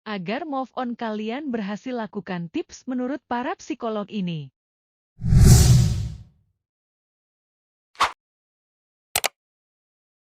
agar move on kalian berhasil lakukan tips menurut para psikolog ini.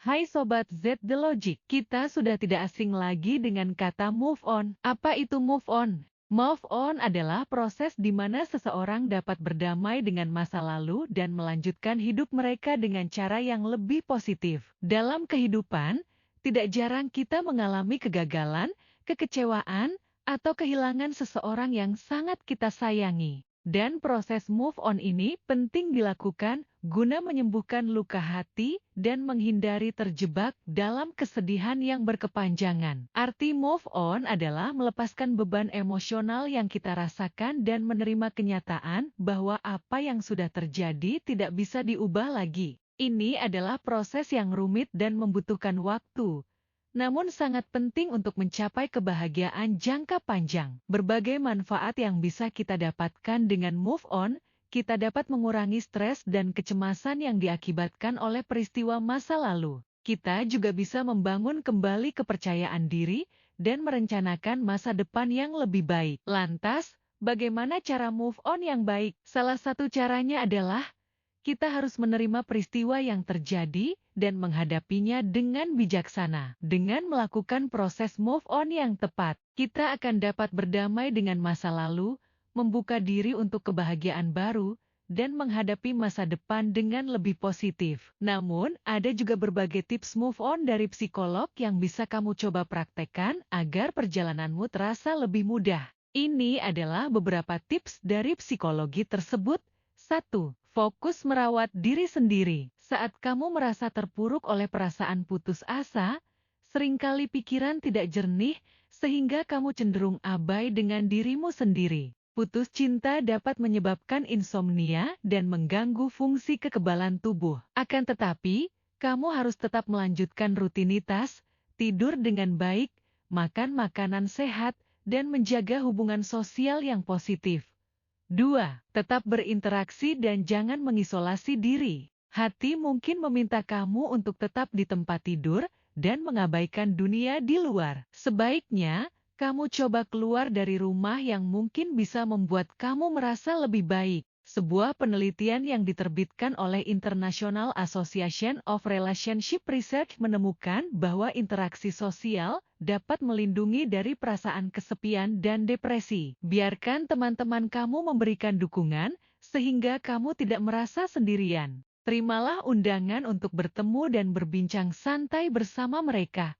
Hai Sobat Z The Logic, kita sudah tidak asing lagi dengan kata move on. Apa itu move on? Move on adalah proses di mana seseorang dapat berdamai dengan masa lalu dan melanjutkan hidup mereka dengan cara yang lebih positif. Dalam kehidupan, tidak jarang kita mengalami kegagalan, kekecewaan, atau kehilangan seseorang yang sangat kita sayangi. Dan proses move on ini penting dilakukan guna menyembuhkan luka hati dan menghindari terjebak dalam kesedihan yang berkepanjangan. Arti move on adalah melepaskan beban emosional yang kita rasakan dan menerima kenyataan bahwa apa yang sudah terjadi tidak bisa diubah lagi. Ini adalah proses yang rumit dan membutuhkan waktu, namun sangat penting untuk mencapai kebahagiaan jangka panjang. Berbagai manfaat yang bisa kita dapatkan dengan move on, kita dapat mengurangi stres dan kecemasan yang diakibatkan oleh peristiwa masa lalu. Kita juga bisa membangun kembali kepercayaan diri dan merencanakan masa depan yang lebih baik. Lantas, bagaimana cara move on yang baik? Salah satu caranya adalah kita harus menerima peristiwa yang terjadi dan menghadapinya dengan bijaksana. Dengan melakukan proses move on yang tepat, kita akan dapat berdamai dengan masa lalu, membuka diri untuk kebahagiaan baru, dan menghadapi masa depan dengan lebih positif. Namun, ada juga berbagai tips move on dari psikolog yang bisa kamu coba praktekkan agar perjalananmu terasa lebih mudah. Ini adalah beberapa tips dari psikologi tersebut. 1. Fokus merawat diri sendiri. Saat kamu merasa terpuruk oleh perasaan putus asa, seringkali pikiran tidak jernih sehingga kamu cenderung abai dengan dirimu sendiri. Putus cinta dapat menyebabkan insomnia dan mengganggu fungsi kekebalan tubuh. Akan tetapi, kamu harus tetap melanjutkan rutinitas, tidur dengan baik, makan makanan sehat, dan menjaga hubungan sosial yang positif. 2. Tetap berinteraksi dan jangan mengisolasi diri. Hati mungkin meminta kamu untuk tetap di tempat tidur dan mengabaikan dunia di luar. Sebaiknya, kamu coba keluar dari rumah yang mungkin bisa membuat kamu merasa lebih baik. Sebuah penelitian yang diterbitkan oleh International Association of Relationship Research menemukan bahwa interaksi sosial dapat melindungi dari perasaan kesepian dan depresi. Biarkan teman-teman kamu memberikan dukungan, sehingga kamu tidak merasa sendirian. Terimalah undangan untuk bertemu dan berbincang santai bersama mereka.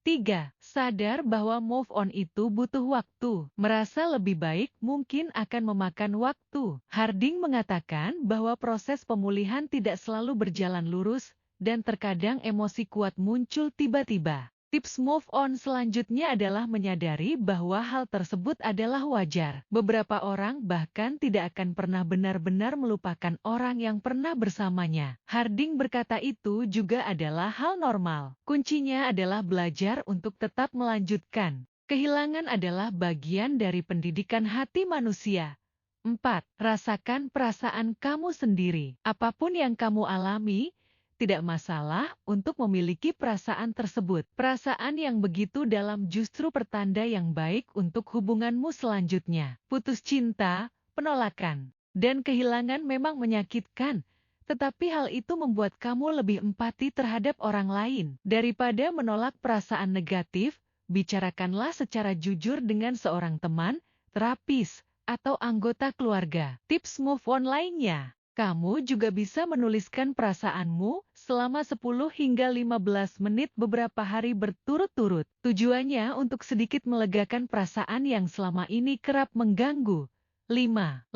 3. Sadar bahwa move on itu butuh waktu. Merasa lebih baik mungkin akan memakan waktu. Harding mengatakan bahwa proses pemulihan tidak selalu berjalan lurus, dan terkadang emosi kuat muncul tiba-tiba. Tips move on selanjutnya adalah menyadari bahwa hal tersebut adalah wajar. Beberapa orang bahkan tidak akan pernah benar-benar melupakan orang yang pernah bersamanya. Harding berkata itu juga adalah hal normal. Kuncinya adalah belajar untuk tetap melanjutkan. Kehilangan adalah bagian dari pendidikan hati manusia. 4. Rasakan perasaan kamu sendiri. Apapun yang kamu alami, tidak masalah untuk memiliki perasaan tersebut. Perasaan yang begitu dalam justru pertanda yang baik untuk hubunganmu selanjutnya. Putus cinta, penolakan, dan kehilangan memang menyakitkan, tetapi hal itu membuat kamu lebih empati terhadap orang lain. Daripada menolak perasaan negatif, bicarakanlah secara jujur dengan seorang teman, terapis, atau anggota keluarga. Tips move on lainnya. Kamu juga bisa menuliskan perasaanmu selama 10 hingga 15 menit beberapa hari berturut-turut. Tujuannya untuk sedikit melegakan perasaan yang selama ini kerap mengganggu. 5.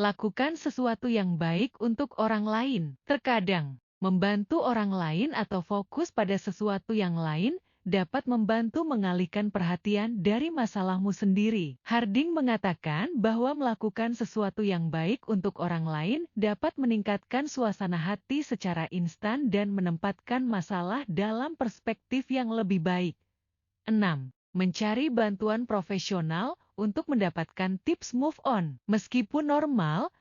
Lakukan sesuatu yang baik untuk orang lain. Terkadang, membantu orang lain atau fokus pada sesuatu yang lain dapat membantu mengalihkan perhatian dari masalahmu sendiri. Harding mengatakan bahwa melakukan sesuatu yang baik untuk orang lain dapat meningkatkan suasana hati secara instan dan menempatkan masalah dalam perspektif yang lebih baik. 6. Mencari bantuan profesional untuk mendapatkan tips move on. Meskipun normal,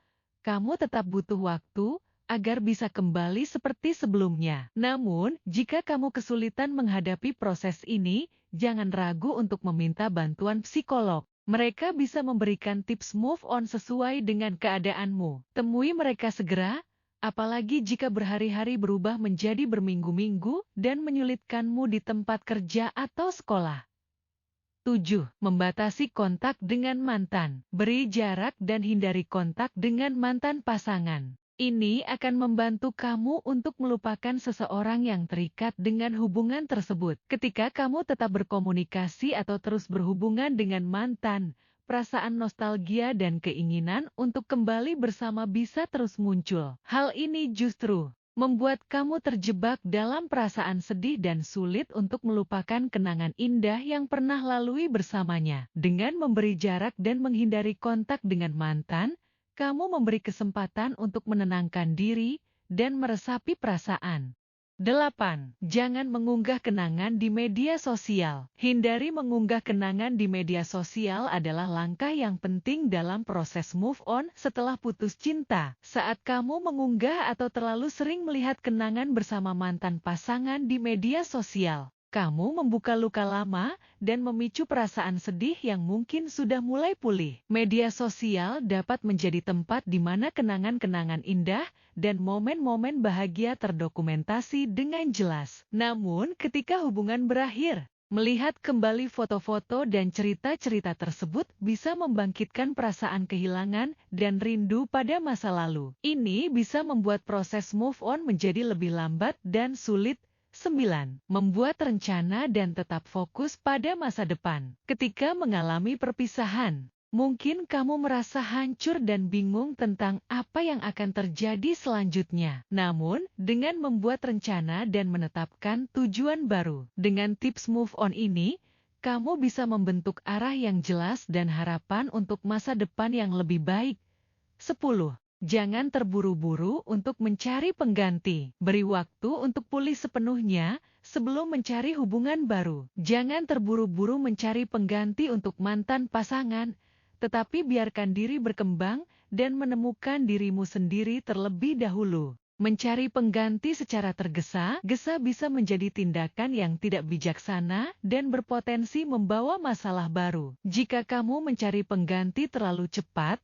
kamu tetap butuh waktu agar bisa kembali seperti sebelumnya. Namun, jika kamu kesulitan menghadapi proses ini, jangan ragu untuk meminta bantuan psikolog. Mereka bisa memberikan tips move on sesuai dengan keadaanmu. Temui mereka segera, apalagi jika berhari-hari berubah menjadi berminggu-minggu dan menyulitkanmu di tempat kerja atau sekolah. 7. Membatasi kontak dengan mantan. Beri jarak dan hindari kontak dengan mantan pasangan. Ini akan membantu kamu untuk melupakan seseorang yang terikat dengan hubungan tersebut. Ketika kamu tetap berkomunikasi atau terus berhubungan dengan mantan, perasaan nostalgia dan keinginan untuk kembali bersama bisa terus muncul. Hal ini justru membuat kamu terjebak dalam perasaan sedih dan sulit untuk melupakan kenangan indah yang pernah lalui bersamanya. Dengan memberi jarak dan menghindari kontak dengan mantan, kamu memberi kesempatan untuk menenangkan diri dan meresapi perasaan. 8. Jangan mengunggah kenangan di media sosial. Hindari mengunggah kenangan di media sosial adalah langkah yang penting dalam proses move on setelah putus cinta. Saat kamu mengunggah atau terlalu sering melihat kenangan bersama mantan pasangan di media sosial, kamu membuka luka lama dan memicu perasaan sedih yang mungkin sudah mulai pulih. Media sosial dapat menjadi tempat di mana kenangan-kenangan indah dan momen-momen bahagia terdokumentasi dengan jelas. Namun, ketika hubungan berakhir, melihat kembali foto-foto dan cerita-cerita tersebut bisa membangkitkan perasaan kehilangan dan rindu pada masa lalu. Ini bisa membuat proses move on menjadi lebih lambat dan sulit. 9. Membuat rencana dan tetap fokus pada masa depan. Ketika mengalami perpisahan, mungkin kamu merasa hancur dan bingung tentang apa yang akan terjadi selanjutnya. Namun, dengan membuat rencana dan menetapkan tujuan baru, dengan tips move on ini, kamu bisa membentuk arah yang jelas dan harapan untuk masa depan yang lebih baik. 10. Jangan terburu-buru untuk mencari pengganti. Beri waktu untuk pulih sepenuhnya sebelum mencari hubungan baru. Jangan terburu-buru mencari pengganti untuk mantan pasangan, tetapi biarkan diri berkembang dan menemukan dirimu sendiri terlebih dahulu. Mencari pengganti secara tergesa-gesa bisa menjadi tindakan yang tidak bijaksana dan berpotensi membawa masalah baru. Jika kamu mencari pengganti terlalu cepat,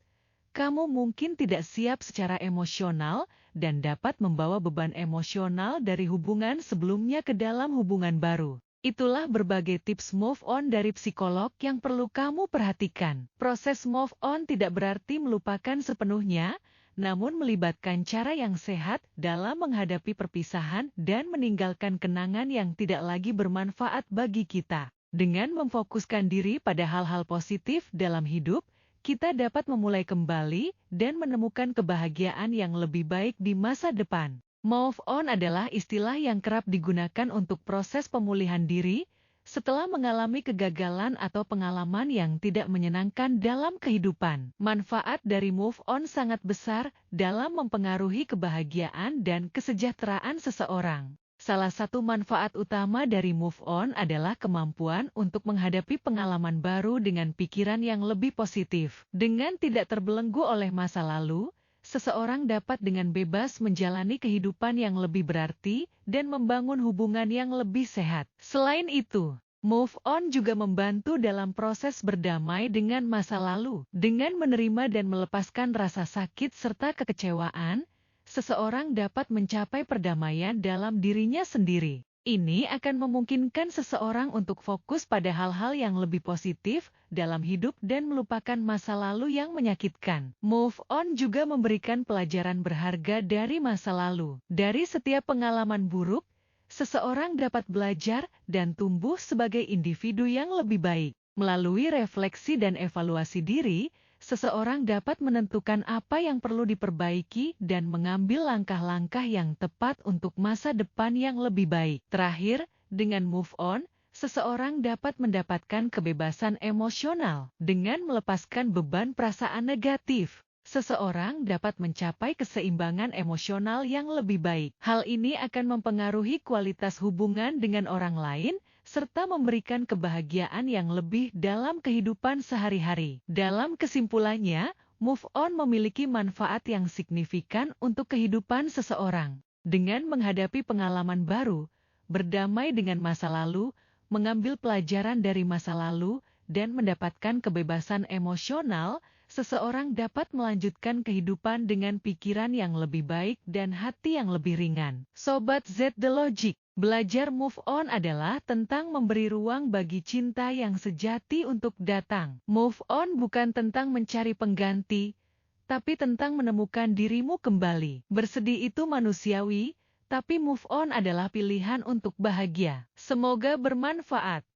kamu mungkin tidak siap secara emosional dan dapat membawa beban emosional dari hubungan sebelumnya ke dalam hubungan baru. Itulah berbagai tips move on dari psikolog yang perlu kamu perhatikan. Proses move on tidak berarti melupakan sepenuhnya, namun melibatkan cara yang sehat dalam menghadapi perpisahan dan meninggalkan kenangan yang tidak lagi bermanfaat bagi kita. Dengan memfokuskan diri pada hal-hal positif dalam hidup, kita dapat memulai kembali dan menemukan kebahagiaan yang lebih baik di masa depan. Move on adalah istilah yang kerap digunakan untuk proses pemulihan diri setelah mengalami kegagalan atau pengalaman yang tidak menyenangkan dalam kehidupan. Manfaat dari move on sangat besar dalam mempengaruhi kebahagiaan dan kesejahteraan seseorang. Salah satu manfaat utama dari move on adalah kemampuan untuk menghadapi pengalaman baru dengan pikiran yang lebih positif. Dengan tidak terbelenggu oleh masa lalu, seseorang dapat dengan bebas menjalani kehidupan yang lebih berarti dan membangun hubungan yang lebih sehat. Selain itu, move on juga membantu dalam proses berdamai dengan masa lalu. Dengan menerima dan melepaskan rasa sakit serta kekecewaan, seseorang dapat mencapai perdamaian dalam dirinya sendiri. Ini akan memungkinkan seseorang untuk fokus pada hal-hal yang lebih positif dalam hidup dan melupakan masa lalu yang menyakitkan. Move on juga memberikan pelajaran berharga dari masa lalu. Dari setiap pengalaman buruk, seseorang dapat belajar dan tumbuh sebagai individu yang lebih baik. Melalui refleksi dan evaluasi diri, seseorang dapat menentukan apa yang perlu diperbaiki dan mengambil langkah-langkah yang tepat untuk masa depan yang lebih baik. Terakhir, dengan move on, seseorang dapat mendapatkan kebebasan emosional. Dengan melepaskan beban perasaan negatif, seseorang dapat mencapai keseimbangan emosional yang lebih baik. Hal ini akan mempengaruhi kualitas hubungan dengan orang lain, serta memberikan kebahagiaan yang lebih dalam kehidupan sehari-hari. Dalam kesimpulannya, move on memiliki manfaat yang signifikan untuk kehidupan seseorang. Dengan menghadapi pengalaman baru, berdamai dengan masa lalu, mengambil pelajaran dari masa lalu, dan mendapatkan kebebasan emosional, seseorang dapat melanjutkan kehidupan dengan pikiran yang lebih baik dan hati yang lebih ringan. Sobat Z The Logic, belajar move on adalah tentang memberi ruang bagi cinta yang sejati untuk datang. Move on bukan tentang mencari pengganti, tapi tentang menemukan dirimu kembali. Bersedih itu manusiawi, tapi move on adalah pilihan untuk bahagia. Semoga bermanfaat.